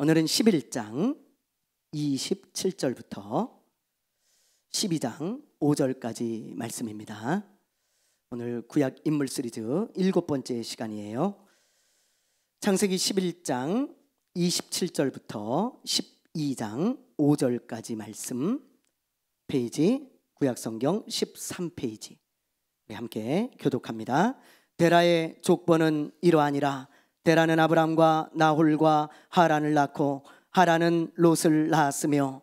오늘은 11장 27절부터 12장 5절까지 말씀입니다. 오늘 구약 인물 시리즈 7번째 시간이에요. 창세기 11장 27절부터 12장 5절까지 말씀, 페이지 구약성경 13페이지 함께 교독합니다. 데라의 족보는 이러하니라. 데라는 아브람과 나홀과 하란을 낳고 하란은 롯을 낳았으며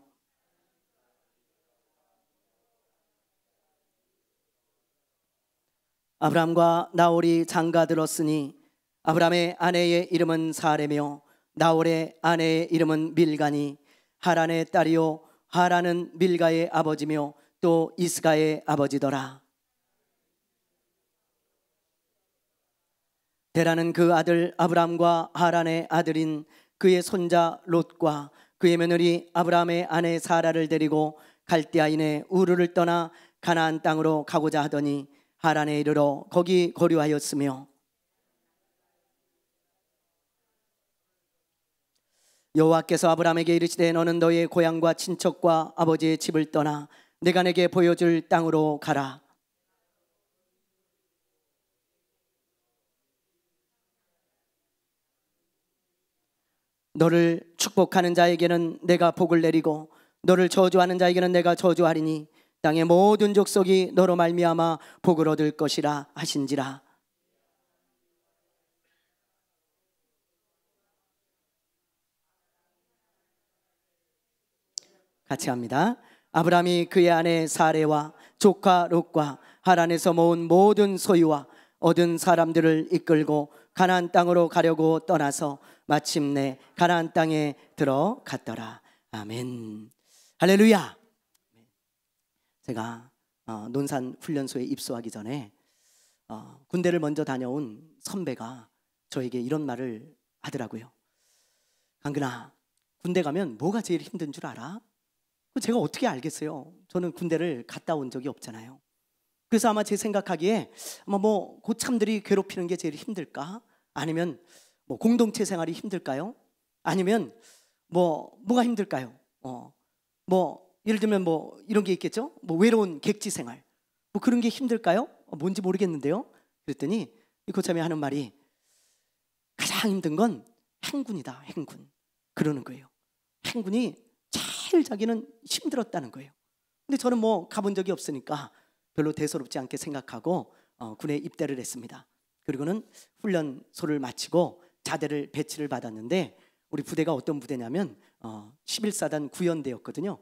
아브람과 나홀이 장가들었으니 아브람의 아내의 이름은 사레며 나홀의 아내의 이름은 밀가니 하란의 딸이요 하란은 밀가의 아버지며 또 이스가의 아버지더라. 데라는 그 아들 아브람과 하란의 아들인 그의 손자 롯과 그의 며느리 아브람의 아내 사라를 데리고 갈대아인의 우르를 떠나 가나안 땅으로 가고자 하더니 하란에 이르러 거기 거류하였으며 여호와께서 아브람에게 이르시되 너는 너의 고향과 친척과 아버지의 집을 떠나 내가 내게 보여줄 땅으로 가라. 너를 축복하는 자에게는 내가 복을 내리고 너를 저주하는 자에게는 내가 저주하리니 땅의 모든 족속이 너로 말미암아 복을 얻을 것이라 하신지라. 같이 합니다. 아브람이 그의 아내 사레와 조카 롯과 하란에서 모은 모든 소유와 얻은 사람들을 이끌고 가나안 땅으로 가려고 떠나서 마침내 가나안 땅에 들어갔더라. 아멘. 할렐루야. 제가 논산 훈련소에 입소하기 전에 군대를 먼저 다녀온 선배가 저에게 이런 말을 하더라고요. 강근아, 군대 가면 뭐가 제일 힘든 줄 알아? 제가 어떻게 알겠어요? 저는 군대를 갔다 온 적이 없잖아요. 그래서 아마 제 생각하기에 아마 뭐 고참들이 괴롭히는 게 제일 힘들까? 아니면 뭐 공동체 생활이 힘들까요? 아니면 뭐가 힘들까요? 뭐 예를 들면 뭐 이런 게 있겠죠? 뭐 외로운 객지 생활, 뭐 그런 게 힘들까요? 뭔지 모르겠는데요. 그랬더니 이 고참이 하는 말이 가장 힘든 건 행군이다. 행군. 그러는 거예요. 행군이 제일 자기는 힘들었다는 거예요. 근데 저는 뭐 가본 적이 없으니까 별로 대수롭지 않게 생각하고 군에 입대를 했습니다. 그리고는 훈련소를 마치고 자대를 배치를 받았는데 우리 부대가 어떤 부대냐면 11사단 구연대였거든요.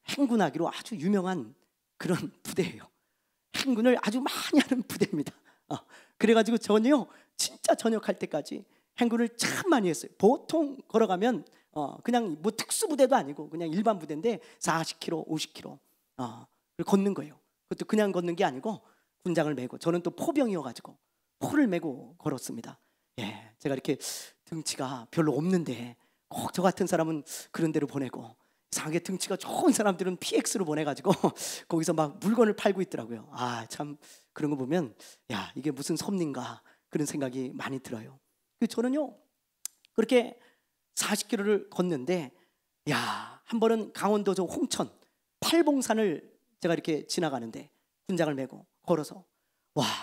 행군하기로 아주 유명한 그런 부대예요. 행군을 아주 많이 하는 부대입니다. 그래가지고 저는요 진짜 전역할 때까지 행군을 참 많이 했어요. 보통 걸어가면 그냥 뭐 특수부대도 아니고 그냥 일반 부대인데 40km, 50km 걷는 거예요. 그것도 그냥 걷는 게 아니고 군장을 메고, 저는 또 포병이어가지고 포를 메고 걸었습니다. 예, 제가 이렇게 등치가 별로 없는데 꼭 저 같은 사람은 그런 데로 보내고 이상하게 등치가 좋은 사람들은 PX로 보내가지고 거기서 막 물건을 팔고 있더라고요. 참 그런 거 보면 야, 이게 무슨 섭리인가 그런 생각이 많이 들어요. 저는요 그렇게 40km를 걷는데 한 번은 강원도 저 홍천 팔봉산을 제가 이렇게 지나가는데 군장을 메고 걸어서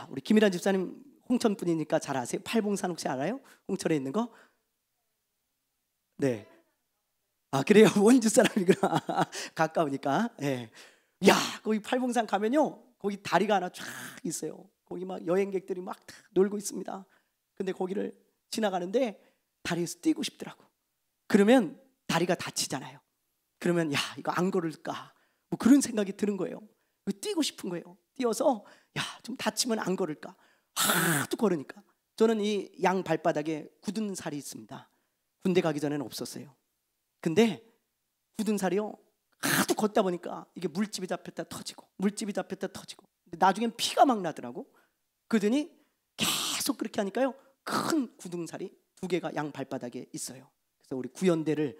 우리 김일환 집사님 홍천 분이니까 잘 아세요? 팔봉산 혹시 알아요? 홍천에 있는 거? 네. 그래요? 원주 사람이구나. 가까우니까. 네. 거기 팔봉산 가면요 거기 다리가 하나 쫙 있어요. 거기 막 여행객들이 막 다 놀고 있습니다. 근데 거기를 지나가는데 다리에서 뛰고 싶더라고. 그러면 다리가 다치잖아요. 그러면 이거 안 걸을까 뭐 그런 생각이 드는 거예요. 뛰고 싶은 거예요. 뛰어서 좀 다치면 안 걸을까 하도 걸으니까. 저는 이 양 발바닥에 굳은 살이 있습니다. 군대 가기 전에는 없었어요. 근데 굳은 살이요 하도 걷다 보니까 이게 물집이 잡혔다 터지고 물집이 잡혔다 터지고 나중엔 피가 막 나더라고. 그러더니 계속 그렇게 하니까요 큰 굳은 살이 2개가 양 발바닥에 있어요. 그래서 우리 구연대를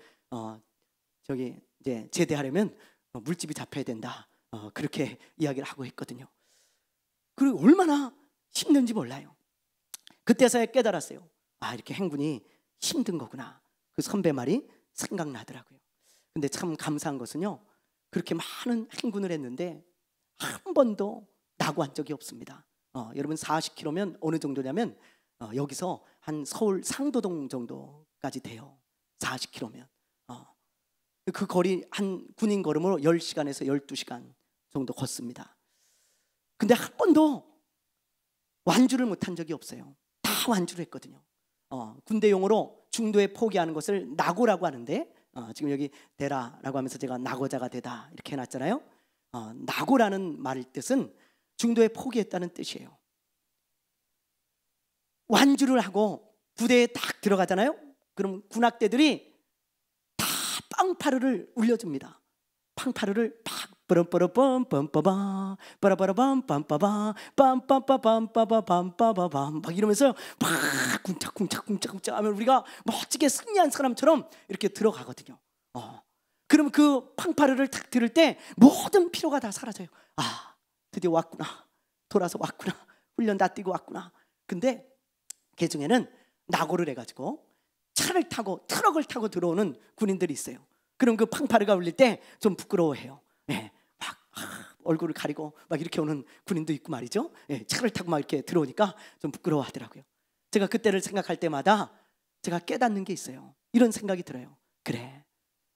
저기 이제 제대하려면 물집이 잡혀야 된다. 그렇게 이야기를 하고 있거든요. 그리고 얼마나 힘든지 몰라요. 그때서야 깨달았어요. 이렇게 행군이 힘든 거구나. 그 선배 말이 생각나더라고요. 근데 참 감사한 것은요, 그렇게 많은 행군을 했는데 한 번도 낙오한 적이 없습니다. 여러분 40km면 어느 정도냐면 여기서 한 서울 상도동 정도까지 돼요. 40km면 그 거리 한 군인 걸음으로 10시간에서 12시간 정도 걷습니다. 근데 한 번도 완주를 못한 적이 없어요. 다 완주를 했거든요. 군대 용어로 중도에 포기하는 것을 낙오라고 하는데, 지금 여기 되라라고 하면서 제가 낙오자가 되다 이렇게 해놨잖아요. 낙오라는 말의 뜻은 중도에 포기했다는 뜻이에요. 완주를 하고 부대에 딱 들어가잖아요. 그럼 군악대들이 다 빵파르를 울려줍니다. 팡파르를 팍 빠라빠라빰 빰빠바 빠라빠라빰 빰빠바 빰빰빠빰빠바빰빠바밤 막 이러면서 막 쿵짝쿵짝쿵짝쿵짝 하면 우리가 멋지게 승리한 사람처럼 이렇게 들어가거든요. 그럼 그 팡파르를 탁 들을 때 모든 피로가 다 사라져요. 드디어 왔구나, 돌아서 왔구나, 훈련 다 뛰고 왔구나. 근데 그 중에는 낙오를 해가지고 차를 타고 트럭을 타고 들어오는 군인들이 있어요. 그럼 그 팡파르가 울릴 때 좀 부끄러워해요. 막 얼굴을 가리고 막 이렇게 오는 군인도 있고 말이죠. 차를 타고 막 이렇게 들어오니까 좀 부끄러워하더라고요. 제가 그때를 생각할 때마다 제가 깨닫는 게 있어요. 이런 생각이 들어요. 그래,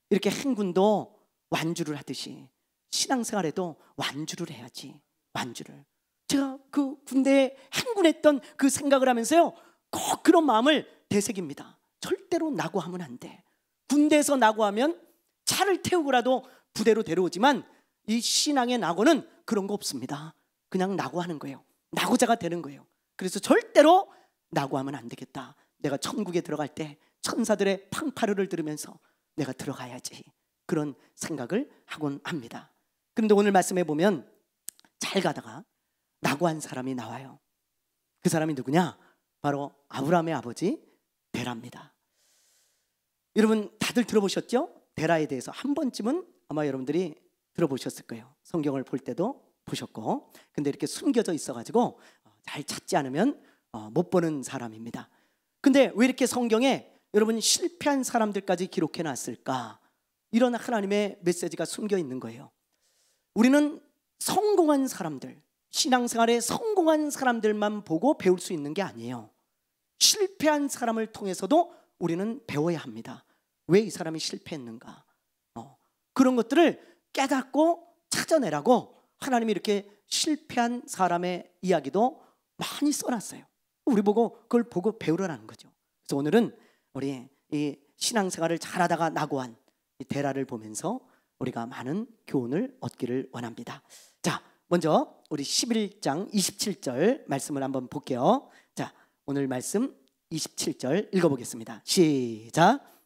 이렇게 행군도 완주를 하듯이 신앙생활에도 완주를 해야지. 완주를. 제가 그 군대에 행군했던 그 생각을 하면서요, 꼭 그런 마음을 되새깁니다. 절대로 낙오하면 안 돼. 군대에서 낙오하면 차를 태우고라도 부대로 데려오지만 이 신앙의 낙오는 그런 거 없습니다. 그냥 낙오하는 거예요. 낙오자가 되는 거예요. 그래서 절대로 낙오하면 안 되겠다. 내가 천국에 들어갈 때 천사들의 팡파르를 들으면서 내가 들어가야지, 그런 생각을 하곤 합니다. 그런데 오늘 말씀해 보면 잘 가다가 낙오한 사람이 나와요. 그 사람이 누구냐? 바로 아브라함의 아버지 데라입니다. 여러분 다들 들어보셨죠? 데라에 대해서 한 번쯤은 아마 여러분들이 들어보셨을 거예요. 성경을 볼 때도 보셨고. 근데 이렇게 숨겨져 있어가지고 잘 찾지 않으면 못 보는 사람입니다. 근데 왜 이렇게 성경에 여러분 실패한 사람들까지 기록해 놨을까? 이런 하나님의 메시지가 숨겨 있는 거예요. 우리는 성공한 사람들, 신앙생활에 성공한 사람들만 보고 배울 수 있는 게 아니에요. 실패한 사람을 통해서도 우리는 배워야 합니다. 왜 이 사람이 실패했는가? 그런 것들을 깨닫고 찾아내라고 하나님이 이렇게 실패한 사람의 이야기도 많이 써놨어요. 우리 보고 그걸 보고 배우라는 거죠. 그래서 오늘은 우리 이 신앙생활을 잘하다가 낙오한 이 데라를 보면서 우리가 많은 교훈을 얻기를 원합니다. 자, 먼저 우리 11장 27절 말씀을 한번 볼게요. 자, 오늘 말씀 27절 읽어보겠습니다. 시작.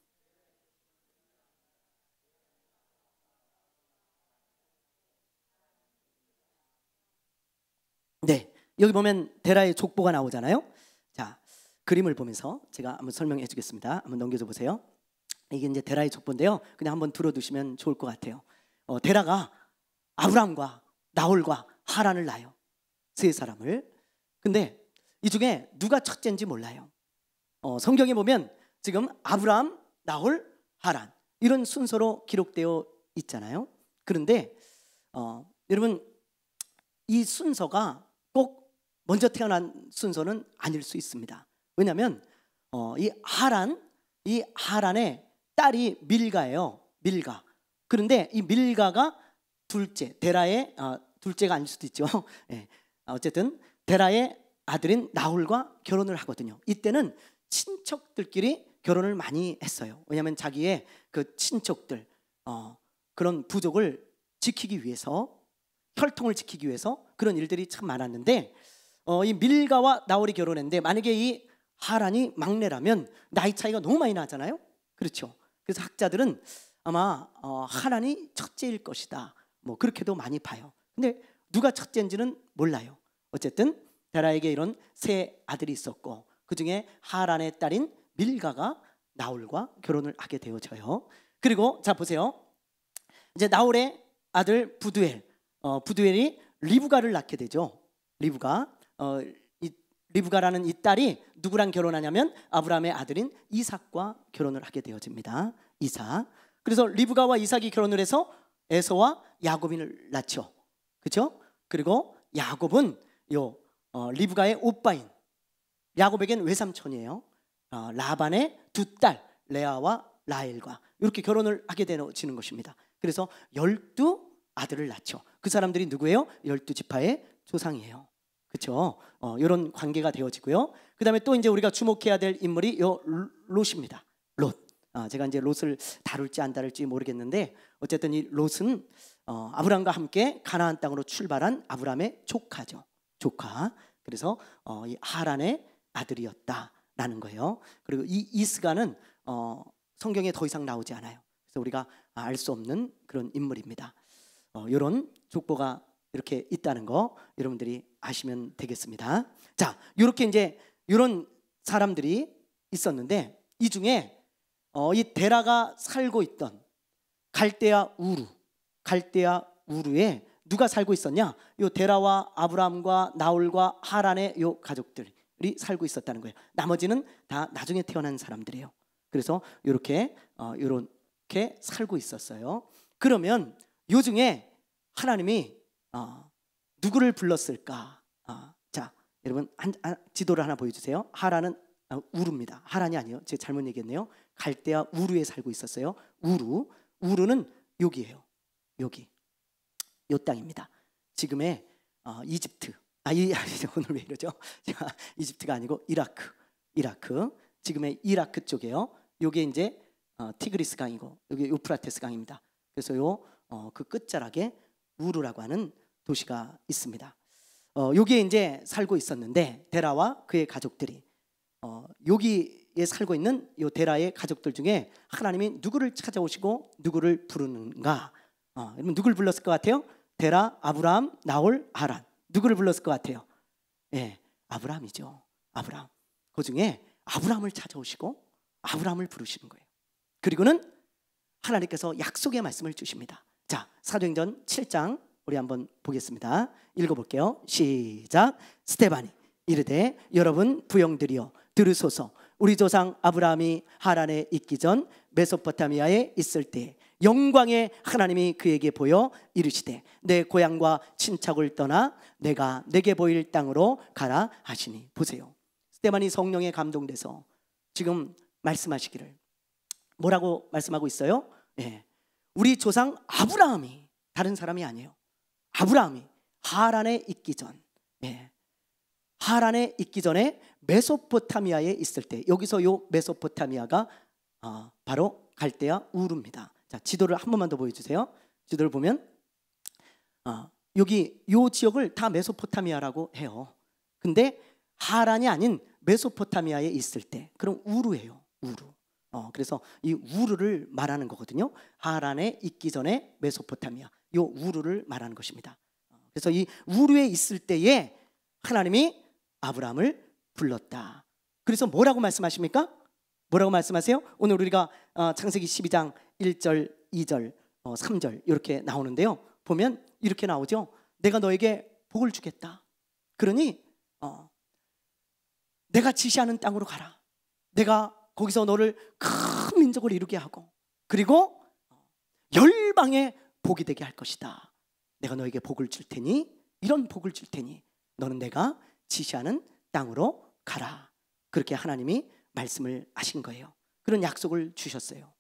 네, 여기 보면 데라의 족보가 나오잖아요. 자, 그림을 보면서 제가 한번 설명해 주겠습니다. 한번 넘겨줘 보세요. 이게 이제 데라의 족보인데요. 그냥 한번 들어두시면 좋을 것 같아요. 데라가 아브람과 나홀과 하란을 낳아요. 세 사람을. 근데 이 중에 누가 첫째인지 몰라요. 성경에 보면 지금 아브람, 나홀, 하란 이런 순서로 기록되어 있잖아요. 그런데 여러분 이 순서가 꼭 먼저 태어난 순서는 아닐 수 있습니다. 왜냐하면 이 하란의 딸이 밀가예요. 밀가. 그런데 이 밀가가 둘째, 데라의 둘째가 아닐 수도 있죠. 네. 어쨌든 데라의 아들인 나홀과 결혼을 하거든요. 이때는 친척들끼리 결혼을 많이 했어요. 왜냐하면 자기의 그 친척들 그런 부족을 지키기 위해서, 혈통을 지키기 위해서 그런 일들이 참 많았는데 이 밀가와 나홀이 결혼했는데 만약에 이 하란이 막내라면 나이 차이가 너무 많이 나잖아요. 그렇죠. 그래서 학자들은 아마 하란이 첫째일 것이다, 뭐 그렇게도 많이 봐요. 근데 누가 첫째인지는 몰라요. 어쨌든 데라에게 이런 세 아들이 있었고 그 중에 하란의 딸인 밀가가 나홀과 결혼을 하게 되어져요. 그리고 자 보세요. 이제 나홀의 아들 부두엘이 리브가를 낳게 되죠. 리브가 이 리브가라는 이 딸이 누구랑 결혼하냐면 아브라함의 아들인 이삭과 결혼을 하게 되어집니다. 이삭. 그래서 리브가와 이삭이 결혼을 해서 에서와 야곱인을 낳죠. 그렇죠? 그리고 야곱은 리브가의 오빠인 야곱에겐 외삼촌이에요. 라반의 두 딸 레아와 라헬과 이렇게 결혼을 하게 되어지는 것입니다. 그래서 12 아들을 낳죠. 그 사람들이 누구예요? 12지파의 조상이에요. 그렇죠? 이런 관계가 되어지고요. 그 다음에 또 이제 우리가 주목해야 될 인물이 롯입니다. 롯. 제가 이제 롯을 다룰지 안 다룰지 모르겠는데 어쨌든 이 롯은 아브라함과 함께 가나안 땅으로 출발한 아브라함의 조카죠. 조카. 그래서 이 하란의 아들이었다라는 거예요. 그리고 이 이스가는 성경에 더 이상 나오지 않아요. 그래서 우리가 알 수 없는 그런 인물입니다. 이런 족보가 이렇게 있다는 거 여러분들이 아시면 되겠습니다. 자, 이렇게 이제 이런 사람들이 있었는데 이 중에 이 데라가 살고 있던 갈대아 우르에 누가 살고 있었냐? 요 데라와 아브라함과 나홀과 하란의 요 가족들이 살고 있었다는 거예요. 나머지는 다 나중에 태어난 사람들이에요. 그래서 이렇게 살고 있었어요. 그러면 요 중에 하나님이 누구를 불렀을까? 자, 여러분 지도를 하나 보여주세요. 하란은 우르입니다. 하란이 아니에요. 제가 잘못 얘기했네요. 갈대아 우르에 살고 있었어요. 우르는 여기예요. 여기 요 땅입니다. 지금의 이집트. 오늘 왜 이러죠? 이집트가 아니고 이라크. 지금의 이라크 쪽이에요. 요게 이제 티그리스 강이고 여기 유프라테스 강입니다. 그래서 그 끝자락에 우르라고 하는 도시가 있습니다. 여기에 이제 살고 있었는데 데라와 그의 가족들이 여기에 살고 있는 요 데라의 가족들 중에 하나님이 누구를 찾아오시고 누구를 부르는가? 여러분 누구를 불렀을 것 같아요? 데라, 아브라함, 나홀, 하란. 누구를 불렀을 것 같아요? 예, 아브라함이죠. 아브라함. 그 중에 아브라함을 찾아오시고 아브라함을 부르시는 거예요. 그리고는 하나님께서 약속의 말씀을 주십니다. 자, 사도행전 7장 우리 한번 보겠습니다. 읽어볼게요. 시작. 스데반이 이르되 여러분 부형들이여 들으소서. 우리 조상 아브라함이 하란에 있기 전 메소포타미아에 있을 때 영광의 하나님이 그에게 보여 이르시되 내 고향과 친척을 떠나 내가 내게 보일 땅으로 가라 하시니. 보세요. 스데반이 성령에 감동돼서 지금 말씀하시기를 뭐라고 말씀하고 있어요? 예. 우리 조상 아브라함이 다른 사람이 아니에요. 아브라함이 하란에 있기 전, 하란에 있기 전에 메소포타미아에 있을 때, 여기서 요 메소포타미아가 바로 갈대아 우르입니다. 자, 지도를 한 번만 더 보여주세요. 지도를 보면 여기 요 지역을 다 메소포타미아라고 해요. 근데 하란이 아닌 메소포타미아에 있을 때, 그럼 우르예요. 우르. 그래서 이 우르를 말하는 거거든요. 하란에 있기 전에 메소포타미아, 요 우르를 말하는 것입니다. 그래서 이 우르에 있을 때에 하나님이 아브라함을 불렀다. 그래서 뭐라고 말씀하십니까? 뭐라고 말씀하세요? 오늘 우리가 창세기 12장 1절, 2절, 3절 이렇게 나오는데요. 보면 이렇게 나오죠. 내가 너에게 복을 주겠다. 그러니 내가 지시하는 땅으로 가라. 내가 거기서 너를 큰 민족을 이루게 하고 그리고 열방의 복이 되게 할 것이다. 내가 너에게 복을 줄 테니, 이런 복을 줄 테니 너는 내가 지시하는 땅으로 가라. 그렇게 하나님이 말씀을 하신 거예요. 그런 약속을 주셨어요.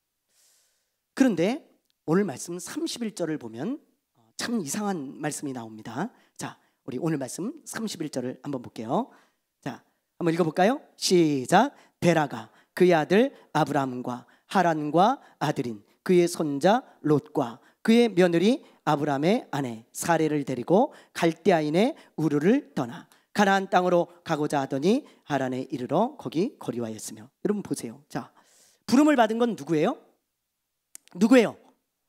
그런데 오늘 말씀 31절을 보면 참 이상한 말씀이 나옵니다. 자, 우리 오늘 말씀 31절을 한번 볼게요. 자, 한번 읽어볼까요? 시작. 데라가 그의 아들 아브라함과 하란과 아들인 그의 손자 롯과 그의 며느리 아브라함의 아내 사레를 데리고 갈대아인의 우르를 떠나 가나안 땅으로 가고자 하더니 하란에 이르러 거기 거리와였으며. 여러분 보세요. 자, 부름을 받은 건 누구예요? 누구예요?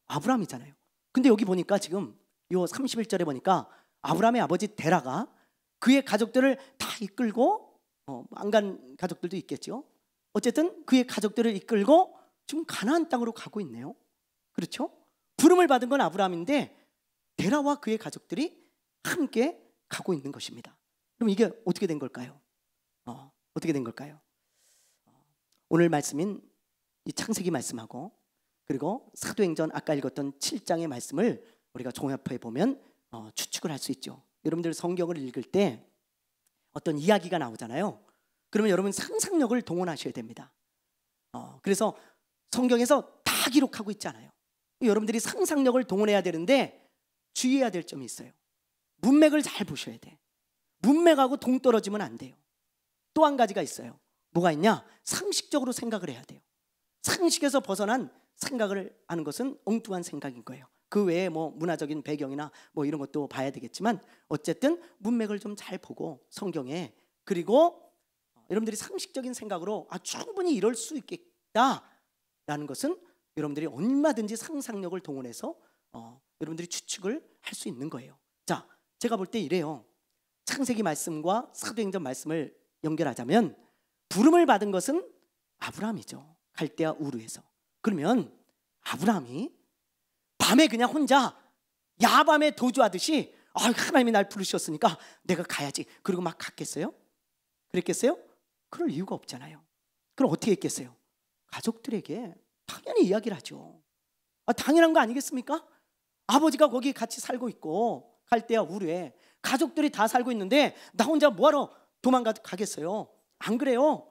아브라함이잖아요. 근데 여기 보니까 지금 요 31절에 보니까 아브라함의 아버지 데라가 그의 가족들을 다 이끌고 안 간 가족들도 있겠죠. 어쨌든 그의 가족들을 이끌고 지금 가나안 땅으로 가고 있네요. 그렇죠? 부름을 받은 건 아브라함인데 데라와 그의 가족들이 함께 가고 있는 것입니다. 그럼 이게 어떻게 된 걸까요? 어떻게 된 걸까요? 오늘 말씀인 이 창세기 말씀하고 그리고 사도행전 아까 읽었던 7장의 말씀을 우리가 종합해 보면 추측을 할 수 있죠. 여러분들 성경을 읽을 때 어떤 이야기가 나오잖아요. 그러면 여러분 상상력을 동원하셔야 됩니다. 그래서 성경에서 다 기록하고 있잖아요. 여러분들이 상상력을 동원해야 되는데 주의해야 될 점이 있어요. 문맥을 잘 보셔야 돼. 문맥하고 동떨어지면 안 돼요. 또 한 가지가 있어요. 뭐가 있냐? 상식적으로 생각을 해야 돼요. 상식에서 벗어난 생각을 하는 것은 엉뚱한 생각인 거예요. 그 외에 뭐 문화적인 배경이나 뭐 이런 것도 봐야 되겠지만 어쨌든 문맥을 좀 잘 보고 성경에, 그리고 여러분들이 상식적인 생각으로 충분히 이럴 수 있겠다라는 것은 여러분들이 얼마든지 상상력을 동원해서 여러분들이 추측을 할 수 있는 거예요. 자, 제가 볼 때 이래요. 창세기 말씀과 사도행전 말씀을 연결하자면 부름을 받은 것은 아브라함이죠. 갈대아 우르에서. 그러면 아브라함이 밤에 그냥 혼자 야밤에 도주하듯이 하나님이 날 부르셨으니까 내가 가야지, 그리고 막 갔겠어요? 그랬겠어요? 그럴 이유가 없잖아요. 그럼 어떻게 했겠어요? 가족들에게 당연히 이야기를 하죠. 당연한 거 아니겠습니까? 아버지가 거기 같이 살고 있고 갈대아 우르에 가족들이 다 살고 있는데 나 혼자 뭐하러 도망가겠어요? 안 그래요?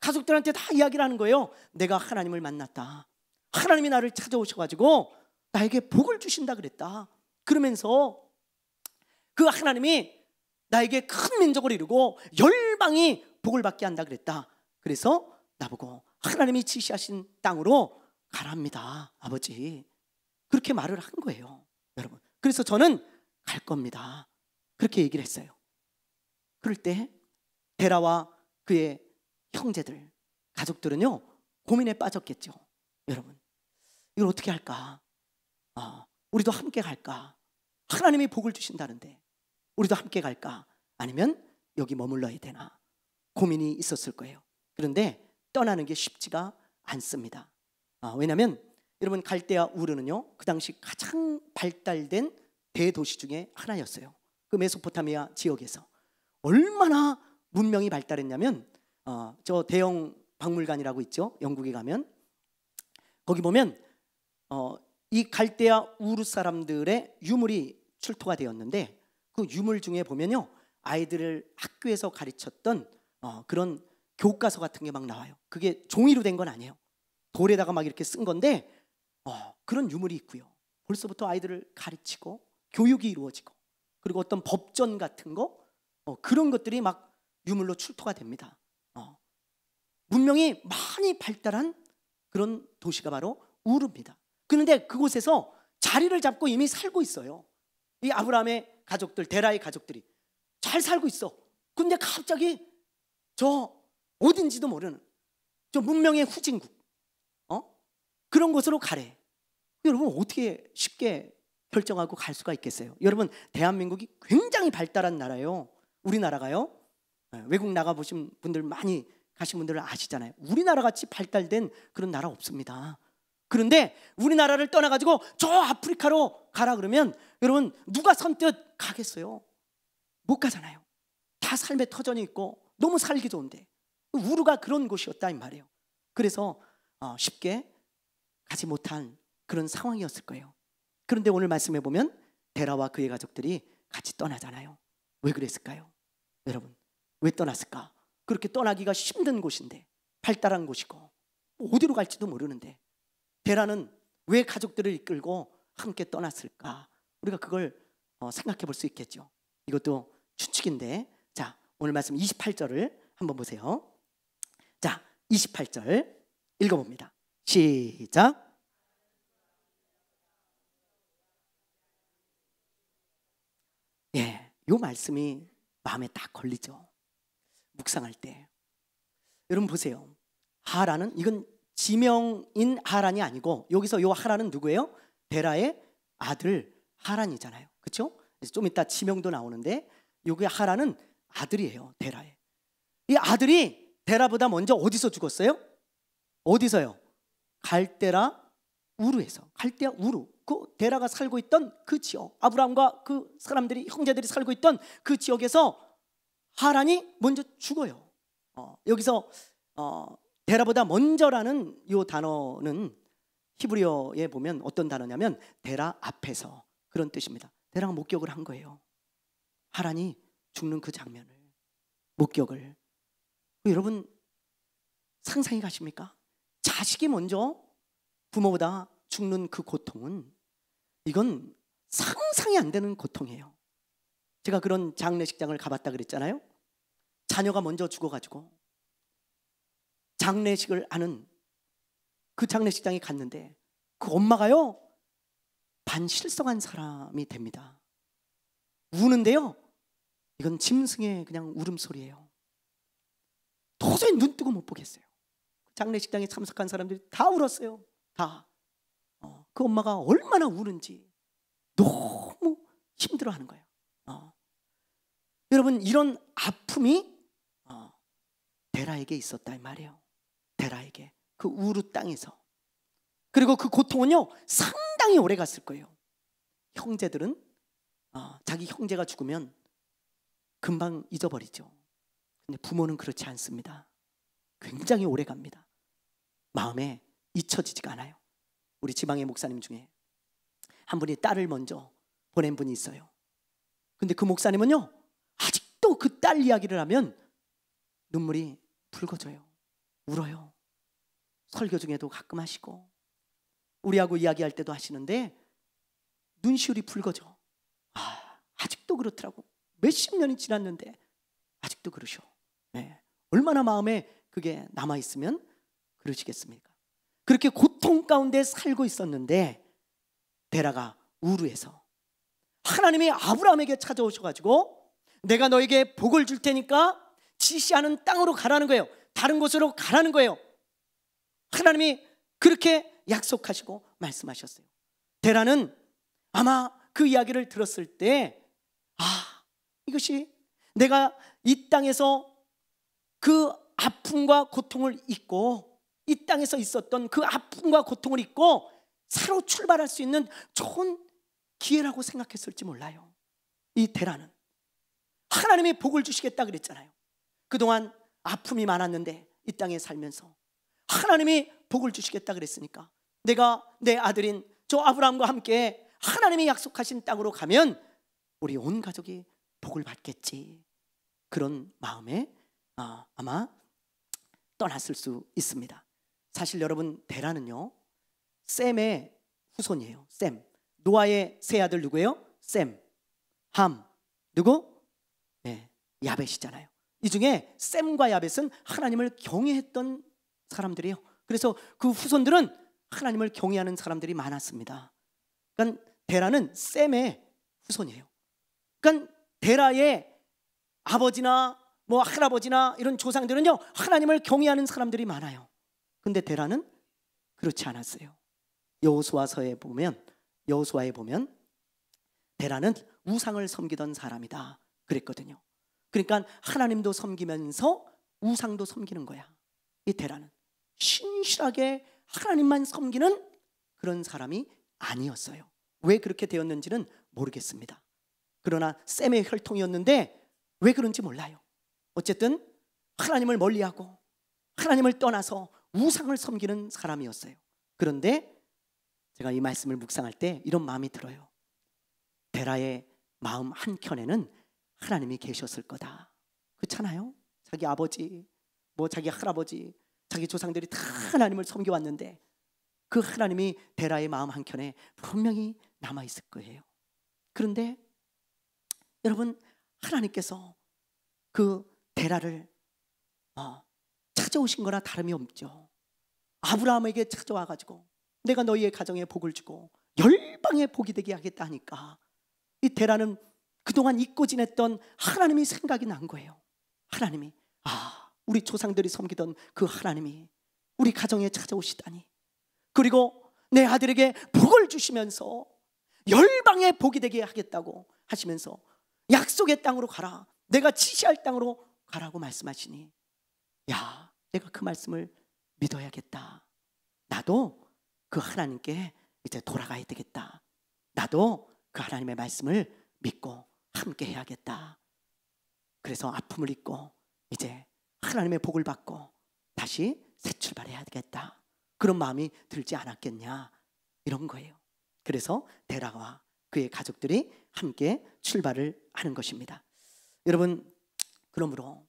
가족들한테 다 이야기를 하는 거예요. 내가 하나님을 만났다. 하나님이 나를 찾아오셔가지고 나에게 복을 주신다 그랬다. 그러면서 그 하나님이 나에게 큰 민족을 이루고 열방이 복을 받게 한다 그랬다. 그래서 나보고 하나님이 지시하신 땅으로 가랍니다, 아버지. 그렇게 말을 한 거예요, 여러분. 그래서 저는 갈 겁니다, 그렇게 얘기를 했어요. 그럴 때 데라와 그의 형제들, 가족들은요 고민에 빠졌겠죠. 여러분, 이걸 어떻게 할까? 우리도 함께 갈까? 하나님이 복을 주신다는데 우리도 함께 갈까? 아니면 여기 머물러야 되나? 고민이 있었을 거예요. 그런데 떠나는 게 쉽지가 않습니다. 왜냐하면 여러분 갈대아 우르는요 그 당시 가장 발달된 대도시 중에 하나였어요. 그 메소포타미아 지역에서 얼마나 문명이 발달했냐면 저 대형 박물관이라고 있죠. 영국에 가면 거기 보면 이 갈대아 우르 사람들의 유물이 출토가 되었는데 그 유물 중에 보면요 아이들을 학교에서 가르쳤던 그런 교과서 같은 게 막 나와요. 그게 종이로 된 건 아니에요. 돌에다가 막 이렇게 쓴 건데 그런 유물이 있고요. 벌써부터 아이들을 가르치고 교육이 이루어지고 그리고 어떤 법전 같은 거 그런 것들이 막 유물로 출토가 됩니다. 문명이 많이 발달한 그런 도시가 바로 우르입니다. 그런데 그곳에서 자리를 잡고 이미 살고 있어요. 이 아브라함의 가족들, 데라의 가족들이 잘 살고 있어. 근데 갑자기 저 어딘지도 모르는 저 문명의 후진국 그런 곳으로 가래. 여러분 어떻게 쉽게 결정하고 갈 수가 있겠어요? 여러분 대한민국이 굉장히 발달한 나라예요. 우리나라가요. 외국 나가보신 분들 많이 가신 분들은 아시잖아요. 우리나라 같이 발달된 그런 나라 없습니다. 그런데 우리나라를 떠나가지고 저 아프리카로 가라 그러면 여러분 누가 선뜻 가겠어요? 못 가잖아요. 다 삶의 터전이 있고 너무 살기 좋은데 우르가 그런 곳이었다 이 말이에요. 그래서 쉽게 가지 못한 그런 상황이었을 거예요. 그런데 오늘 말씀해 보면 데라와 그의 가족들이 같이 떠나잖아요. 왜 그랬을까요? 여러분 왜 떠났을까? 그렇게 떠나기가 힘든 곳인데 발달한 곳이고 어디로 갈지도 모르는데 데라는 왜 가족들을 이끌고 함께 떠났을까? 우리가 그걸 생각해 볼 수 있겠죠. 이것도 추측인데 자 오늘 말씀 28절을 한번 보세요. 자 28절 읽어봅니다. 시작. 이 말씀이 마음에 딱 걸리죠. 묵상할 때 여러분 보세요. 하란은 이건 지명인 하란이 아니고 여기서 요 하란은 누구예요? 데라의 아들 하란이잖아요. 그렇죠? 좀 이따 지명도 나오는데 여기 하란은 아들이에요. 데라의. 이 아들이 데라보다 먼저 어디서 죽었어요? 어디서요? 갈대아 우르에서. 갈대아 우르. 그 데라가 살고 있던 그 지역, 아브라함과 그 사람들이 형제들이 살고 있던 그 지역에서 하란이 먼저 죽어요. 여기서 데라보다 먼저라는 이 단어는 히브리어에 보면 어떤 단어냐면 데라 앞에서, 그런 뜻입니다. 데라가 목격을 한 거예요. 하란이 죽는 그 장면을, 목격을. 여러분 상상이 가십니까? 자식이 먼저 부모보다 죽는 그 고통은, 이건 상상이 안 되는 고통이에요. 제가 그런 장례식장을 가봤다 그랬잖아요. 자녀가 먼저 죽어가지고 장례식을 하는 그 장례식장에 갔는데 그 엄마가요, 반실성한 사람이 됩니다. 우는데요, 이건 짐승의 그냥 울음소리예요. 도저히 눈 뜨고 못 보겠어요. 장례식장에 참석한 사람들이 다 울었어요. 다. 그 엄마가 얼마나 우는지 너무 힘들어하는 거예요. 여러분, 이런 아픔이 데라에게 있었다 이 말이에요. 데라에게, 그 우르 땅에서. 그리고 그 고통은요 상당히 오래 갔을 거예요. 형제들은 자기 형제가 죽으면 금방 잊어버리죠. 근데 부모는 그렇지 않습니다. 굉장히 오래 갑니다. 마음에 잊혀지지가 않아요. 우리 지방의 목사님 중에 한 분이 딸을 먼저 보낸 분이 있어요. 근데 그 목사님은요, 아직도 그 딸 이야기를 하면 눈물이 붉어져요. 울어요. 설교 중에도 가끔 하시고 우리하고 이야기할 때도 하시는데 눈시울이 붉어져. 아직도 그렇더라고. 몇십 년이 지났는데 아직도 그러셔. 네. 얼마나 마음에 그게 남아있으면 그러시겠습니까? 그렇게 고통 가운데 살고 있었는데 데라가 우르에서 하나님이 아브라함에게 찾아오셔가지고 내가 너에게 복을 줄 테니까 지시하는 땅으로 가라는 거예요. 다른 곳으로 가라는 거예요. 하나님이 그렇게 약속하시고 말씀하셨어요. 데라는 아마 그 이야기를 들었을 때 이것이 내가 이 땅에서 그 아픔과 고통을 잊고, 이 땅에서 있었던 그 아픔과 고통을 잊고 새로 출발할 수 있는 좋은 기회라고 생각했을지 몰라요. 이 데라는 하나님이 복을 주시겠다 그랬잖아요. 그동안 아픔이 많았는데 이 땅에 살면서 하나님이 복을 주시겠다 그랬으니까 내가 내 아들인 저 아브라함과 함께 하나님이 약속하신 땅으로 가면 우리 온 가족이 복을 받겠지, 그런 마음에 아마 떠났을 수 있습니다. 사실 여러분, 데라는요 셈의 후손이에요. 셈. 노아의 세 아들 누구예요? 셈, 함, 누구? 네, 야벳이잖아요. 이 중에 셈과 야벳은 하나님을 경외했던 사람들이에요. 그래서 그 후손들은 하나님을 경외하는 사람들이 많았습니다. 그러니까 데라는 셈의 후손이에요. 그러니까 데라의 아버지나 뭐 할아버지나 이런 조상들은요 하나님을 경외하는 사람들이 많아요. 근데 데라는 그렇지 않았어요. 여호수아에 보면 데라는 우상을 섬기던 사람이다 그랬거든요. 그러니까 하나님도 섬기면서 우상도 섬기는 거야. 이 데라는 신실하게 하나님만 섬기는 그런 사람이 아니었어요. 왜 그렇게 되었는지는 모르겠습니다. 그러나 셈의 혈통이었는데 왜 그런지 몰라요. 어쨌든 하나님을 멀리하고 하나님을 떠나서 우상을 섬기는 사람이었어요. 그런데 제가 이 말씀을 묵상할 때 이런 마음이 들어요. 데라의 마음 한켠에는 하나님이 계셨을 거다. 그렇잖아요. 자기 아버지, 뭐 자기 할아버지, 자기 조상들이 다 하나님을 섬겨왔는데 그 하나님이 데라의 마음 한켠에 분명히 남아있을 거예요. 그런데 여러분, 하나님께서 그 데라를 찾아오신 거나 다름이 없죠. 아브라함에게 찾아와가지고 내가 너희의 가정에 복을 주고 열방에 복이 되게 하겠다 하니까 이 데라는 그동안 잊고 지냈던 하나님이 생각이 난 거예요. 하나님이, 우리 조상들이 섬기던 그 하나님이 우리 가정에 찾아오시다니, 그리고 내 아들에게 복을 주시면서 열방에 복이 되게 하겠다고 하시면서 약속의 땅으로 가라, 내가 지시할 땅으로 가라고 말씀하시니, 내가 그 말씀을 믿어야겠다. 나도 그 하나님께 이제 돌아가야 되겠다. 나도 그 하나님의 말씀을 믿고 함께 해야겠다. 그래서 아픔을 잊고 이제 하나님의 복을 받고 다시 새 출발해야 되겠다, 그런 마음이 들지 않았겠냐, 이런 거예요. 그래서 데라와 그의 가족들이 함께 출발을 하는 것입니다. 여러분, 그러므로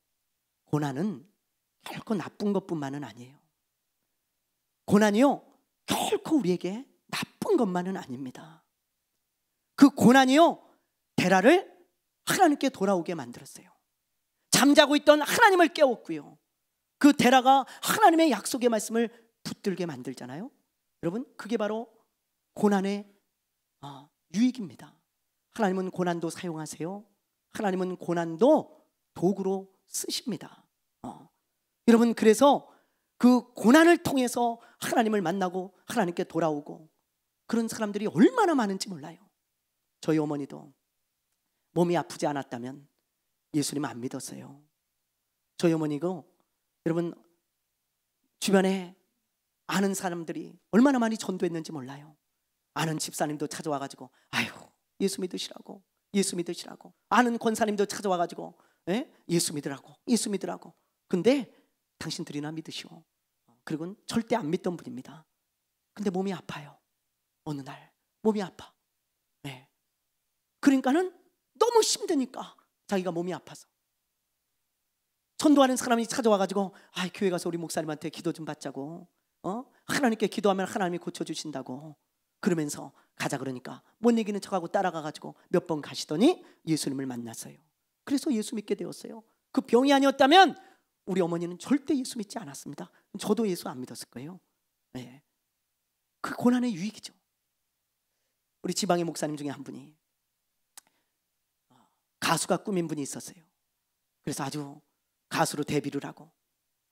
고난은 결코 나쁜 것뿐만은 아니에요. 고난이요, 결코 우리에게 나쁜 것만은 아닙니다. 그 고난이요, 데라를 하나님께 돌아오게 만들었어요. 잠자고 있던 하나님을 깨웠고요, 그 데라가 하나님의 약속의 말씀을 붙들게 만들잖아요. 여러분, 그게 바로 고난의 유익입니다. 하나님은 고난도 사용하세요. 하나님은 고난도 도구로 쓰십니다. 여러분, 그래서 그 고난을 통해서 하나님을 만나고 하나님께 돌아오고 그런 사람들이 얼마나 많은지 몰라요. 저희 어머니도 몸이 아프지 않았다면 예수님 안 믿었어요. 저희 어머니고, 여러분, 주변에 아는 사람들이 얼마나 많이 전도했는지 몰라요. 아는 집사님도 찾아와가지고 아유, 예수 믿으시라고, 예수 믿으시라고. 아는 권사님도 찾아와가지고 예수 믿으라고, 예수 믿으라고. 근데 당신들이나 믿으시오. 그리고는 절대 안 믿던 분입니다. 근데 몸이 아파요. 어느 날 몸이 아파. 그러니까는 너무 힘드니까 자기가 몸이 아파서 전도하는 사람이 찾아와가지고 교회 가서 우리 목사님한테 기도 좀 받자고, 하나님께 기도하면 하나님이 고쳐주신다고 그러면서 가자 그러니까 못 이기는 척하고 따라가가지고 몇 번 가시더니 예수님을 만났어요. 그래서 예수 믿게 되었어요. 그 병이 아니었다면 우리 어머니는 절대 예수 믿지 않았습니다. 저도 예수 안 믿었을 거예요. 그 고난의 유익이죠. 우리 지방의 목사님 중에 한 분이 가수가 꿈인 분이 있었어요. 그래서 아주 가수로 데뷔를 하고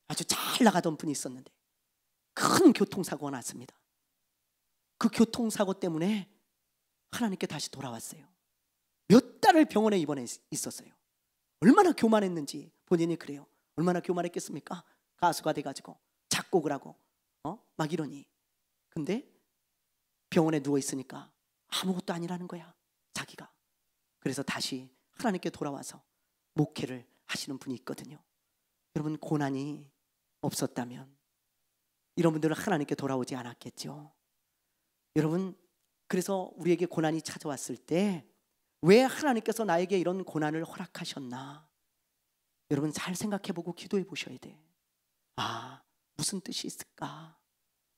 아주 잘 나가던 분이 있었는데 큰 교통사고가 났습니다. 그 교통사고 때문에 하나님께 다시 돌아왔어요. 몇 달을 병원에 입원해 있었어요. 얼마나 교만했는지 본인이 그래요. 얼마나 교만했겠습니까? 가수가 돼가지고 작곡을 하고 막 이러니. 근데 병원에 누워 있으니까 아무것도 아니라는 거야, 자기가. 그래서 다시 하나님께 돌아와서 목회를 하시는 분이 있거든요. 여러분, 고난이 없었다면 이런 분들은 하나님께 돌아오지 않았겠죠. 여러분, 그래서 우리에게 고난이 찾아왔을 때 왜 하나님께서 나에게 이런 고난을 허락하셨나, 여러분 잘 생각해보고 기도해 보셔야 돼. 무슨 뜻이 있을까?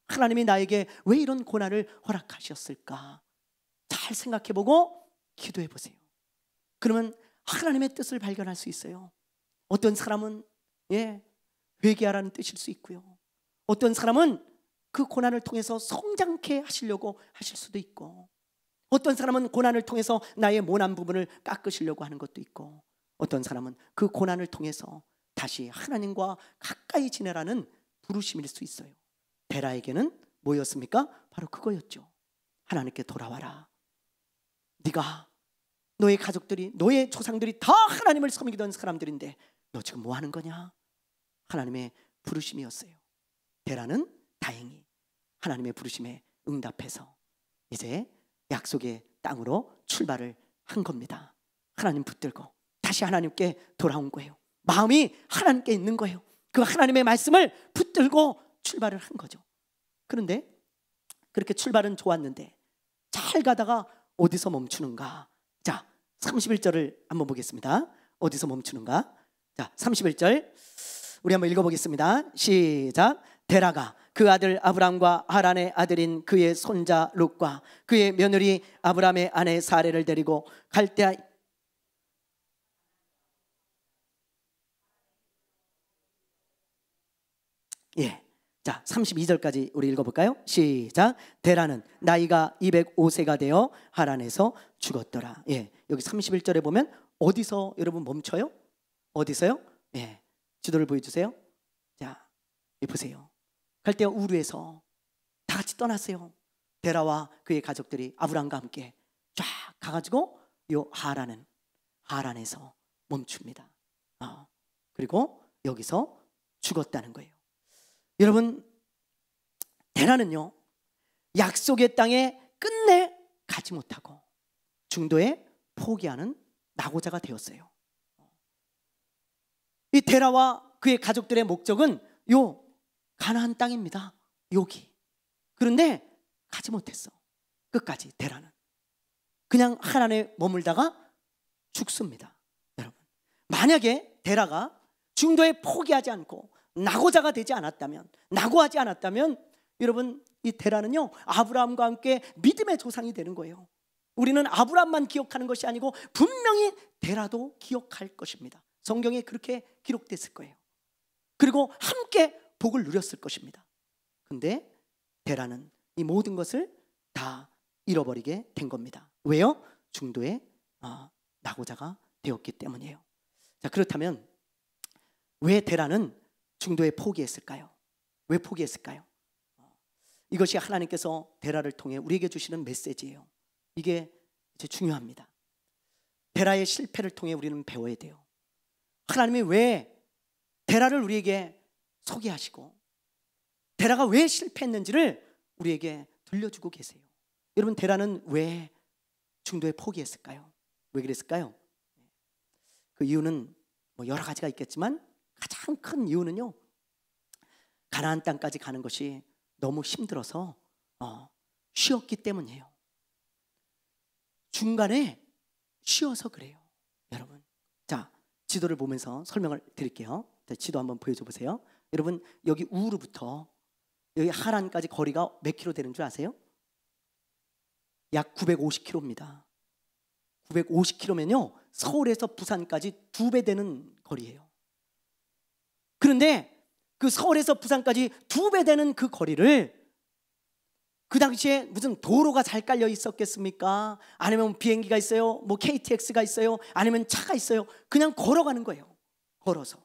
하나님이 나에게 왜 이런 고난을 허락하셨을까? 잘 생각해보고 기도해 보세요. 그러면 하나님의 뜻을 발견할 수 있어요. 어떤 사람은 회개하라는 뜻일 수 있고요, 어떤 사람은 그 고난을 통해서 성장케 하시려고 하실 수도 있고, 어떤 사람은 고난을 통해서 나의 모난 부분을 깎으시려고 하는 것도 있고, 어떤 사람은 그 고난을 통해서 다시 하나님과 가까이 지내라는 부르심일 수 있어요. 데라에게는 뭐였습니까? 바로 그거였죠. 하나님께 돌아와라. 네가, 너의 가족들이, 너의 조상들이 다 하나님을 섬기던 사람들인데 너 지금 뭐 하는 거냐? 하나님의 부르심이었어요. 데라는 다행히 하나님의 부르심에 응답해서 이제 약속의 땅으로 출발을 한 겁니다. 하나님 붙들고 다시 하나님께 돌아온 거예요. 마음이 하나님께 있는 거예요. 그 하나님의 말씀을 붙들고 출발을 한 거죠. 그런데 그렇게 출발은 좋았는데 잘 가다가 어디서 멈추는가? 자, 31절을 한번 보겠습니다. 어디서 멈추는가? 자, 31절 우리 한번 읽어보겠습니다. 시작. 데라가 그 아들 아브람과 하란의 아들인 그의 손자 룻과 그의 며느리 아브람의 아내 사레를 데리고 갈대아 자, 32절까지 우리 읽어볼까요? 시작. 데라는 나이가 205세가 되어 하란에서 죽었더라. 여기 31절에 보면 어디서 여러분 멈춰요? 어디서요? 지도를 보여주세요. 자, 보세요. 갈대아 우르에서 다 같이 떠났어요. 데라와 그의 가족들이 아브람과 함께 쫙 가가지고 요 하란에서 멈춥니다. 그리고 여기서 죽었다는 거예요. 여러분, 데라는요 약속의 땅에 끝내 가지 못하고 중도에 포기하는 낙오자가 되었어요. 이 데라와 그의 가족들의 목적은 요 가나안 땅입니다. 여기. 그런데 가지 못했어. 끝까지 데라는 그냥 하란에 머물다가 죽습니다. 여러분, 만약에 데라가 중도에 포기하지 않고 낙오자가 되지 않았다면, 낙오하지 않았다면, 여러분, 이 데라는요 아브라함과 함께 믿음의 조상이 되는 거예요. 우리는 아브라함만 기억하는 것이 아니고 분명히 데라도 기억할 것입니다. 성경에 그렇게 기록됐을 거예요. 그리고 함께 복을 누렸을 것입니다. 근데 데라는 이 모든 것을 다 잃어버리게 된 겁니다. 왜요? 중도에 낙오자가 되었기 때문이에요. 자, 그렇다면 왜 데라는 중도에 포기했을까요? 왜 포기했을까요? 이것이 하나님께서 데라를 통해 우리에게 주시는 메시지예요. 이게 이제 중요합니다. 데라의 실패를 통해 우리는 배워야 돼요. 하나님이 왜 데라를 우리에게 소개하시고 데라가 왜 실패했는지를 우리에게 들려주고 계세요. 여러분, 데라는 왜 중도에 포기했을까요? 왜 그랬을까요? 그 이유는 뭐 여러 가지가 있겠지만 가장 큰 이유는요, 가나안 땅까지 가는 것이 너무 힘들어서 쉬었기 때문이에요. 중간에 쉬어서 그래요. 여러분, 자, 지도를 보면서 설명을 드릴게요. 자, 지도 한번 보여줘 보세요. 여러분, 여기 우르부터 여기 하란까지 거리가 몇 킬로 되는 줄 아세요? 약 950km입니다. 950km면요 서울에서 부산까지 2배 되는 거리예요. 그런데 그 서울에서 부산까지 2배 되는 그 거리를 그 당시에 무슨 도로가 잘 깔려 있었겠습니까? 아니면 비행기가 있어요? 뭐 KTX가 있어요? 아니면 차가 있어요? 그냥 걸어가는 거예요. 걸어서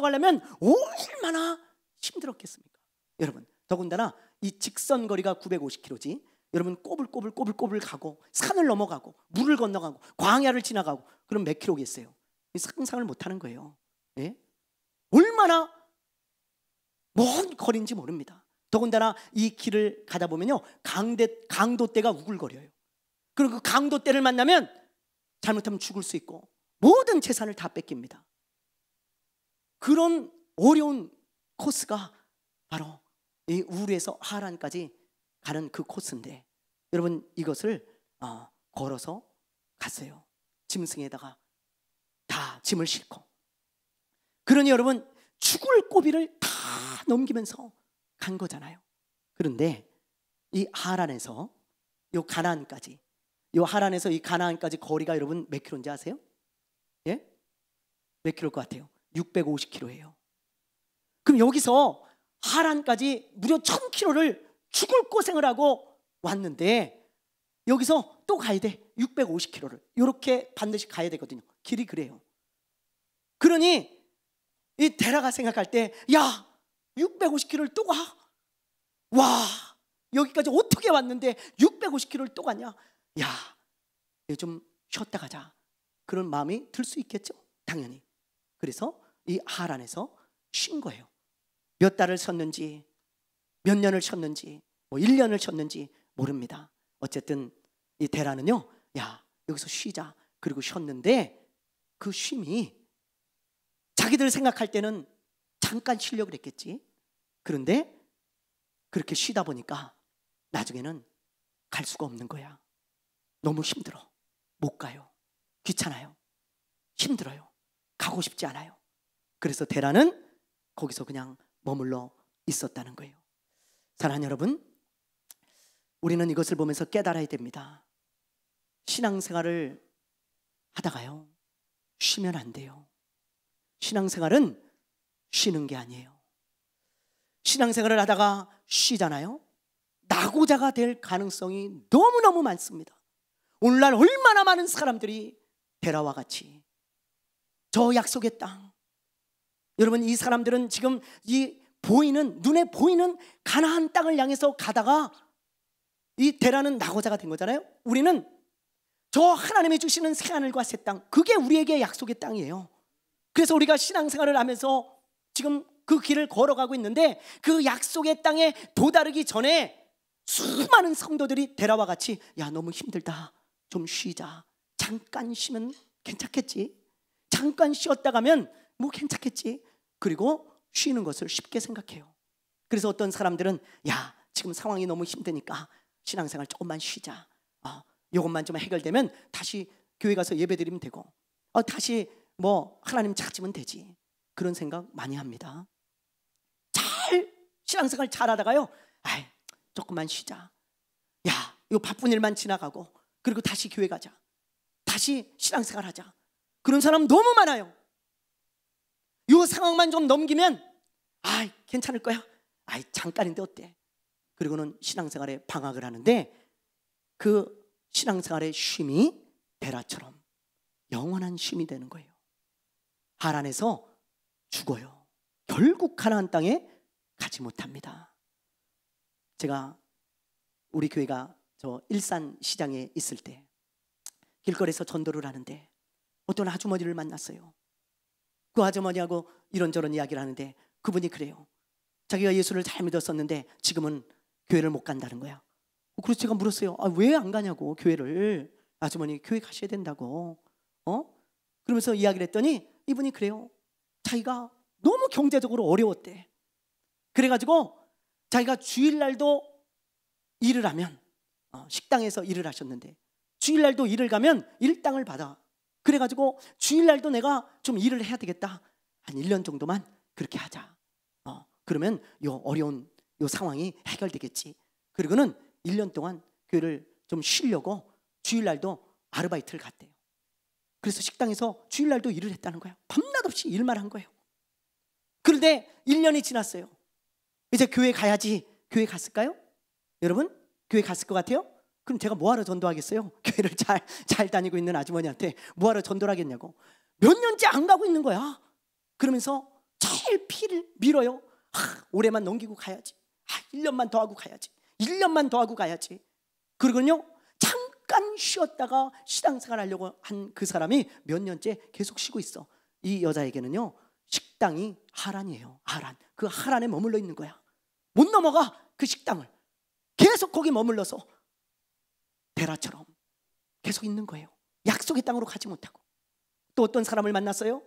가려면 얼마나 힘들었겠습니까? 여러분, 더군다나 이 직선 거리가 950km지. 여러분, 꼬불꼬불 가고 산을 넘어가고 물을 건너가고 광야를 지나가고 그럼 몇 킬로겠어요? 상상을 못하는 거예요. 예? 얼마나 먼 거리인지 모릅니다. 더군다나 이 길을 가다 보면요 강도떼가 우글거려요. 그리고 그 강도떼를 만나면 잘못하면 죽을 수 있고 모든 재산을 다 뺏깁니다. 그런 어려운 코스가 바로 이 우르에서 하란까지 가는 그 코스인데, 여러분, 이것을 걸어서 갔어요. 짐승에다가 다 짐을 싣고. 그러니 여러분, 죽을 고비를 다 넘기면서 간 거잖아요. 그런데 이 하란에서 이 가나안까지, 이 하란에서 이 가나안까지 거리가 여러분 몇 킬로인지 아세요? 예? 몇 킬로일 것 같아요? 650km예요. 그럼 여기서 하란까지 무려 1000km를 죽을 고생을 하고 왔는데 여기서 또 가야 돼. 650km를 이렇게 반드시 가야 되거든요. 길이 그래요. 그러니 이 데라가 생각할 때, 야, 650km를 또 가? 와, 여기까지 어떻게 왔는데 650km를 또 가냐? 야, 좀 쉬었다 가자. 그런 마음이 들 수 있겠죠, 당연히. 그래서 이 하란에서 쉰 거예요. 몇 달을 쉬었는지, 몇 년을 쉬었는지, 뭐 1년을 쉬었는지 모릅니다. 어쨌든 이 데라는요, 야, 여기서 쉬자. 그리고 쉬었는데 그 쉼이 자기들 생각할 때는 잠깐 쉬려고 그랬겠지. 그런데 그렇게 쉬다 보니까 나중에는 갈 수가 없는 거야. 너무 힘들어. 못 가요. 귀찮아요. 힘들어요. 가고 싶지 않아요. 그래서 데라는 거기서 그냥 머물러 있었다는 거예요. 사랑하는 여러분, 우리는 이것을 보면서 깨달아야 됩니다. 신앙생활을 하다가요, 쉬면 안 돼요. 신앙생활은 쉬는 게 아니에요. 신앙생활을 하다가 쉬잖아요. 낙오자가 될 가능성이 너무너무 많습니다. 오늘날 얼마나 많은 사람들이 데라와 같이 저 약속의 땅, 여러분, 이 사람들은 지금 이 보이는, 눈에 보이는 가나안 땅을 향해서 가다가 이 데라는 낙오자가 된 거잖아요. 우리는 저 하나님이 주시는 새하늘과 새 땅, 그게 우리에게 약속의 땅이에요. 그래서 우리가 신앙생활을 하면서 지금 그 길을 걸어가고 있는데 그 약속의 땅에 도다르기 전에 수많은 성도들이 데라와 같이, 야, 너무 힘들다, 좀 쉬자, 잠깐 쉬면 괜찮겠지, 잠깐 쉬었다 가면 뭐 괜찮겠지, 그리고 쉬는 것을 쉽게 생각해요. 그래서 어떤 사람들은 야, 지금 상황이 너무 힘드니까 신앙생활 조금만 쉬자. 이것만 좀 해결되면 다시 교회 가서 예배드리면 되고 다시 뭐 하나님 찾으면 되지. 그런 생각 많이 합니다. 신앙생활 잘하다가요, 조금만 쉬자. 야, 이 바쁜 일만 지나가고 그리고 다시 교회 가자. 다시 신앙생활 하자. 그런 사람 너무 많아요. 이 상황만 좀 넘기면 괜찮을 거야. 잠깐인데 어때? 그리고는 신앙생활에 방학을 하는데 그 신앙생활의 쉼이 베라처럼 영원한 쉼이 되는 거예요. 하란에서 죽어요. 결국 가나안 땅에 가지 못합니다. 제가 우리 교회가 저 일산 시장에 있을 때 길거리에서 전도를 하는데 어떤 아주머니를 만났어요. 그 아주머니하고 이런저런 이야기를 하는데 그분이 그래요. 자기가 예수를 잘 믿었었는데 지금은 교회를 못 간다는 거야. 그래서 제가 물었어요. 왜 안 가냐고 교회를. 아주머니 교회 가셔야 된다고. 그러면서 이야기를 했더니 이분이 그래요. 자기가 너무 경제적으로 어려웠대. 그래가지고 자기가 주일날도 일을 하면 식당에서 일을 하셨는데 주일날도 일을 가면 일당을 받아. 그래가지고 주일날도 내가 좀 일을 해야 되겠다. 한 1년 정도만 그렇게 하자. 그러면 요 어려운 요 상황이 해결되겠지. 그리고는 1년 동안 교회를 좀 쉬려고 주일날도 아르바이트를 갔대요. 그래서 식당에서 주일날도 일을 했다는 거예요. 밤낮 없이 일만 한 거예요. 그런데 1년이 지났어요. 이제 교회 가야지. 교회 갔을까요? 여러분 교회 갔을 것 같아요? 그럼 제가 뭐하러 전도하겠어요? 교회를 잘 다니고 있는 아주머니한테 뭐하러 전도를 하겠냐고. 몇 년째 안 가고 있는 거야. 그러면서 제일 피를 밀어요. 올해만 넘기고 가야지. 1년만 더 하고 가야지. 1년만 더 하고 가야지. 그리고는요 잠깐 쉬었다가 신앙생활 하려고 한 그 사람이 몇 년째 계속 쉬고 있어. 이 여자에게는요 식당이 하란이에요. 하란. 그 하란에 머물러 있는 거야. 못 넘어가. 그 식당을 계속 거기 머물러서 베라처럼 계속 있는 거예요. 약속의 땅으로 가지 못하고. 또 어떤 사람을 만났어요.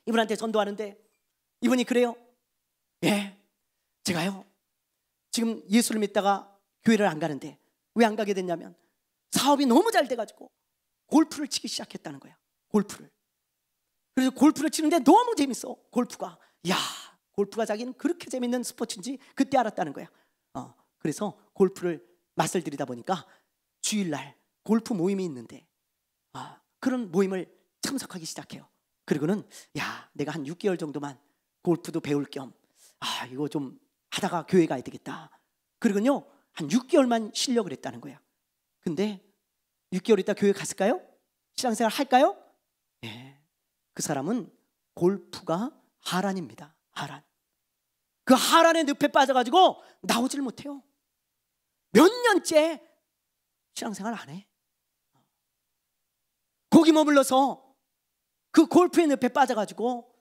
이분한테 전도하는데 이분이 그래요. 제가요 지금 예수를 믿다가 교회를 안 가는데 왜 안 가게 됐냐면 사업이 너무 잘 돼가지고 골프를 치기 시작했다는 거야. 골프를. 그래서 골프를 치는데 너무 재밌어. 골프가. 골프가 자기는 그렇게 재밌는 스포츠인지 그때 알았다는 거야. 그래서 골프를 맛을 들이다 보니까 주일날 골프 모임이 있는데 그런 모임을 참석하기 시작해요. 그리고는 내가 한 6개월 정도만 골프도 배울 겸 이거 좀 하다가 교회 가야 되겠다. 그리고는요 한 6개월만 쉬려고 그랬다는 거야. 근데 6개월 있다 교회 갔을까요? 신앙생활 할까요? 그 사람은 골프가 하란입니다. 하란. 그 하란의 늪에 빠져가지고 나오질 못해요. 몇 년째 신앙생활 안 해. 거기 머물러서 그 골프의 늪에 빠져가지고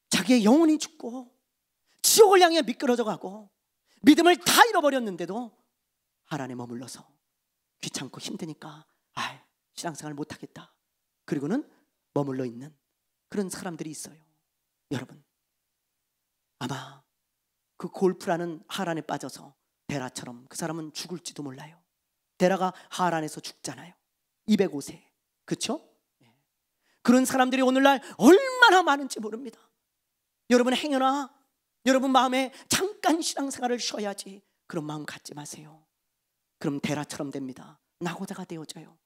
자기의 영혼이 죽고 지옥을 향해 미끄러져 가고 믿음을 다 잃어버렸는데도 하란에 머물러서 귀찮고 힘드니까 신앙생활 못하겠다. 그리고는 머물러 있는 그런 사람들이 있어요. 여러분 아마 그 골프라는 하란에 빠져서 데라처럼 그 사람은 죽을지도 몰라요. 데라가 하란에서 죽잖아요. 205세. 그렇죠? 그런 사람들이 오늘날 얼마나 많은지 모릅니다. 여러분 행여나 여러분 마음에 잠깐 신앙생활을 쉬어야지 그런 마음 갖지 마세요. 그럼 데라처럼 됩니다. 낙오자가 되어져요.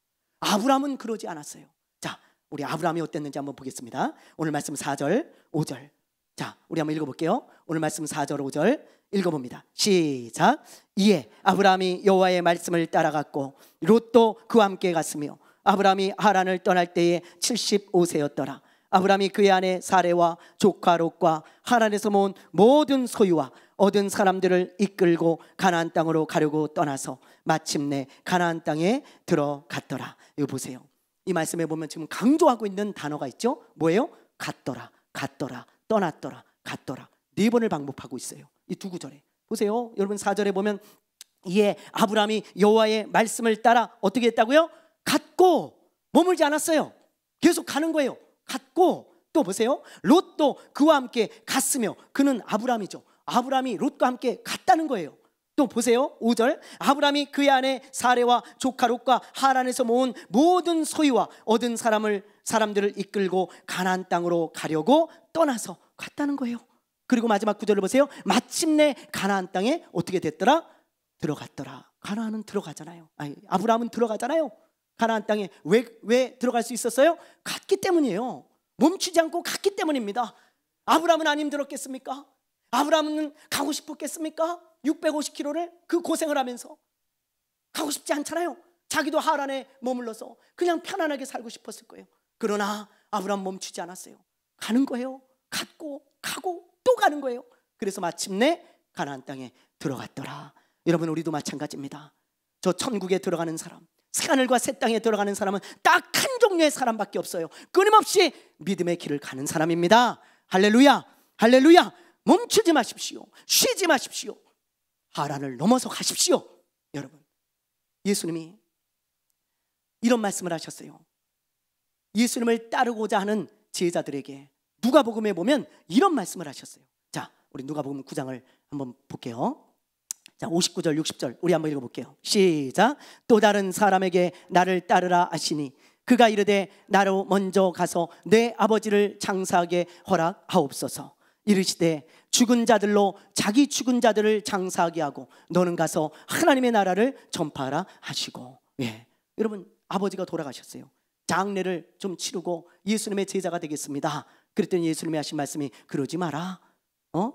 아브라함은 그러지 않았어요. 자, 우리 아브라함이 어땠는지 한번 보겠습니다. 오늘 말씀 4절 5절. 자, 우리 한번 읽어볼게요. 오늘 말씀 4절 5절 읽어봅니다. 시작. 이에 아브라함이 여호와의 말씀을 따라갔고 롯도 그와 함께 갔으며 아브라함이 하란을 떠날 때에 75세였더라. 아브라함이 그의 아내 사레와 조카 롯과 하란에서 모은 모든 소유와 얻은 사람들을 이끌고 가나안 땅으로 가려고 떠나서 마침내 가나안 땅에 들어갔더라. 이거 보세요. 이 말씀에 보면 지금 강조하고 있는 단어가 있죠. 뭐예요? 갔더라, 갔더라, 떠났더라, 갔더라. 4번을 반복하고 있어요. 이 두 구절에 보세요. 여러분 4절에 보면 이에 아브라함이 여호와의 말씀을 따라 어떻게 했다고요? 갔고 머물지 않았어요. 계속 가는 거예요. 갔고 또 보세요. 롯도 그와 함께 갔으며, 그는 아브라함이죠. 아브라함이 롯과 함께 갔다는 거예요. 또 보세요. 5절, 아브라함이 그의 아내 사레와 조카 롯과 하란에서 모은 모든 소유와 얻은 사람들을 이끌고 가나안 땅으로 가려고 떠나서 갔다는 거예요. 그리고 마지막 9절을 보세요. 마침내 가나안 땅에 어떻게 됐더라? 들어갔더라. 가나안은 들어가잖아요. 아니, 아브라함은 들어가잖아요. 가나안 땅에 왜 들어갈 수 있었어요? 갔기 때문이에요. 멈추지 않고 갔기 때문입니다. 아브라함은 안 힘들었겠습니까? 아브라함은 가고 싶었겠습니까? 650km를 그 고생을 하면서 가고 싶지 않잖아요. 자기도 하란에 머물러서 그냥 편안하게 살고 싶었을 거예요. 그러나 아브라함 멈추지 않았어요. 가는 거예요. 갔고 가고 또 가는 거예요. 그래서 마침내 가나안 땅에 들어갔더라. 여러분, 우리도 마찬가지입니다. 저 천국에 들어가는 사람, 새하늘과 새 땅에 들어가는 사람은 딱 한 종류의 사람밖에 없어요. 끊임없이 믿음의 길을 가는 사람입니다. 할렐루야, 할렐루야. 멈추지 마십시오. 쉬지 마십시오. 하란을 넘어서 가십시오. 여러분, 예수님이 이런 말씀을 하셨어요. 예수님을 따르고자 하는 제자들에게 누가복음에 보면 이런 말씀을 하셨어요. 자, 우리 누가복음 9장을 한번 볼게요. 자, 59절 60절 우리 한번 읽어볼게요. 시작. 또 다른 사람에게 나를 따르라 하시니 그가 이르되 나로 먼저 가서 내 아버지를 장사하게 허락하옵소서. 이르시되 죽은 자들로 자기 죽은 자들을 장사하게 하고 너는 가서 하나님의 나라를 전파하라 하시고. 예, 여러분, 아버지가 돌아가셨어요. 장례를 좀 치르고 예수님의 제자가 되겠습니다. 그랬더니 예수님이 하신 말씀이 그러지 마라.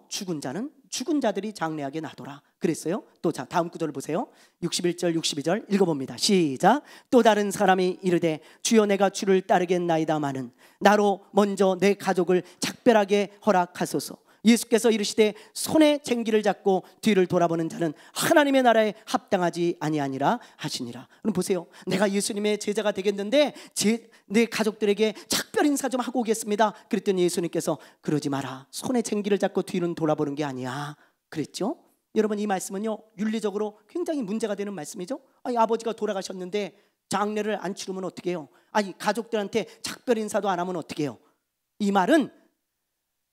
죽은 자는 죽은 자들이 장례하게 놔둬라 그랬어요. 또 자, 다음 구절을 보세요. 61절 62절 읽어봅니다. 시작. 또 다른 사람이 이르되 주여 내가 주를 따르겠나이다마는 나로 먼저 내 가족을 작별하게 허락하소서. 예수께서 이르시되 손에 쟁기를 잡고 뒤를 돌아보는 자는 하나님의 나라에 합당하지 아니하니라 하시니라. 그럼 보세요. 내가 예수님의 제자가 되겠는데 내 가족들에게 작별 인사 좀 하고 오겠습니다. 그랬더니 예수님께서 그러지 마라. 손에 쟁기를 잡고 뒤는 돌아보는 게 아니야 그랬죠. 여러분, 이 말씀은요 윤리적으로 굉장히 문제가 되는 말씀이죠. 아니, 아버지가 돌아가셨는데 장례를 안 치르면 어떻게 해요? 아니, 가족들한테 작별 인사도 안 하면 어떻게 해요? 이 말은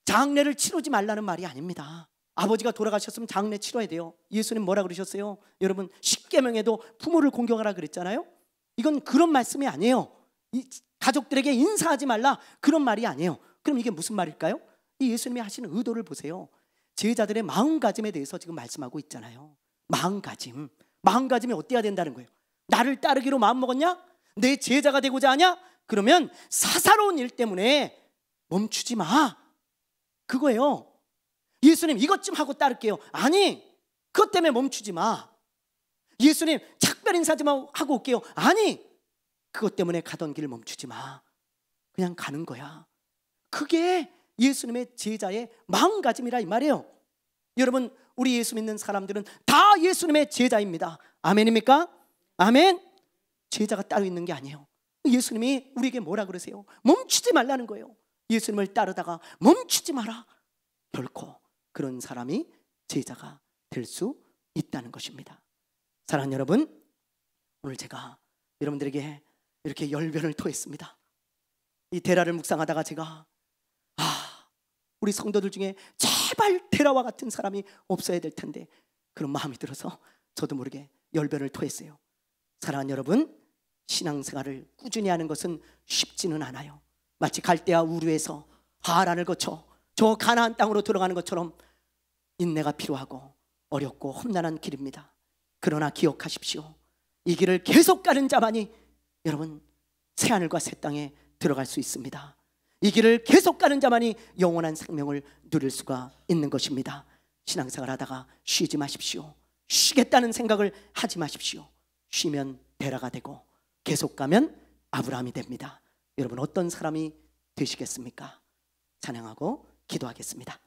장례를 치르지 말라는 말이 아닙니다. 아버지가 돌아가셨으면 장례 치러야 돼요. 예수님 뭐라 그러셨어요? 여러분, 십계명에도 부모를 공경하라 그랬잖아요. 이건 그런 말씀이 아니에요. 가족들에게 인사하지 말라 그런 말이 아니에요. 그럼 이게 무슨 말일까요? 이 예수님이 하시는 의도를 보세요. 제자들의 마음가짐에 대해서 지금 말씀하고 있잖아요. 마음가짐이 어때야 된다는 거예요? 나를 따르기로 마음먹었냐? 내 제자가 되고자 하냐? 그러면 사사로운 일 때문에 멈추지 마 그거예요. 예수님 이것 좀 하고 따를게요. 아니, 그것 때문에 멈추지 마. 예수님 작별 인사 좀 하고 올게요. 아니, 그것 때문에 가던 길 멈추지 마. 그냥 가는 거야. 그게 예수님의 제자의 마음가짐이라 이 말이에요. 여러분, 우리 예수 믿는 사람들은 다 예수님의 제자입니다. 아멘입니까? 아멘. 제자가 따로 있는 게 아니에요. 예수님이 우리에게 뭐라 그러세요? 멈추지 말라는 거예요. 예수님을 따르다가 멈추지 마라. 결코 그런 사람이 제자가 될 수 있다는 것입니다. 사랑하는 여러분, 오늘 제가 여러분들에게 이렇게 열변을 토했습니다. 이 데라를 묵상하다가 제가 우리 성도들 중에 제발 데라와 같은 사람이 없어야 될 텐데 그런 마음이 들어서 저도 모르게 열변을 토했어요. 사랑하는 여러분, 신앙생활을 꾸준히 하는 것은 쉽지는 않아요. 마치 갈대아 우르에서 하란을 거쳐 저 가나안 땅으로 들어가는 것처럼 인내가 필요하고 어렵고 험난한 길입니다. 그러나 기억하십시오. 이 길을 계속 가는 자만이 여러분 새하늘과 새 땅에 들어갈 수 있습니다. 이 길을 계속 가는 자만이 영원한 생명을 누릴 수가 있는 것입니다. 신앙생활 하다가 쉬지 마십시오. 쉬겠다는 생각을 하지 마십시오. 쉬면 데라가 되고 계속 가면 아브라함이 됩니다. 여러분, 어떤 사람이 되시겠습니까? 찬양하고 기도하겠습니다.